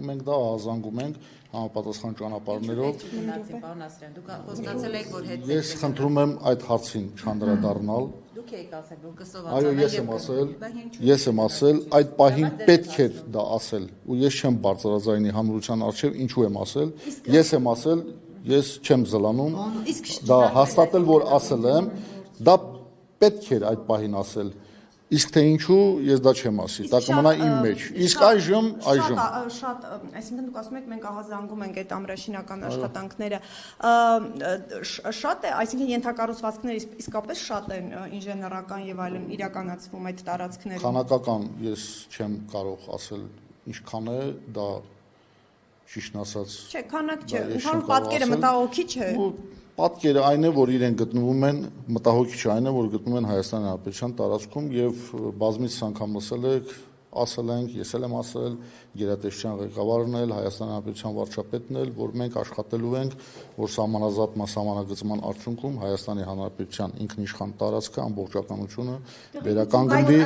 մենք դա ահազանգում ենք համապատասխան ճանապարհներով։ Ես խնդրում եմ այդ հարցին չանդրադառնալ։ Այո, ես եմ ասել, այդ պահին պետք էր դա ասել, ու ես չեմ բարձրաձայնի հանրության առջև, ինչու եմ ասել, ես եմ ասել, ես չեմ զլանում, դա հաստատել, որ ասել եմ, դա պետք էր այդ պահին ասել, իսկ թե ինչու, ես դա չեմ ասի, դա կմնա իմ մեջ, իսկ այժմ, շատ, այսինքն դուք ասում եք, մենք ահազանգում ենք այդ ամրաշինական աշխատանքները, շատ է, այսինքն ենթակառուցվածքները իսկապես շատ են ինժեներական եւ այլն իրականացվում այդ տարածքներում։ Քանակական ես չեմ կարող ասել ինչքան է, դա ճիշտ ասած։ Չէ, քանակ չէ, ընդհանուր պատկերը մտահոգիչ է։ Պատկերը այն է, որ իրենք գտնվում են, մտահոգիչը այն է, որ գտնվում են Հայաստանի Հանրապետության տարածքում եւ բազմիցս անգամ լսել եք, ասել ենք, ես էլ եմ ասել, գերատեսչության ղեկավարն էլ, Հայաստանի Հանրապետության վարչապետն էլ, որ մենք աշխատելու ենք, որ սահմանագծման արդյունքում Հայաստանի Հանրապետության ինքնիշխան տարածքը ամբողջականությունը վերականգնվի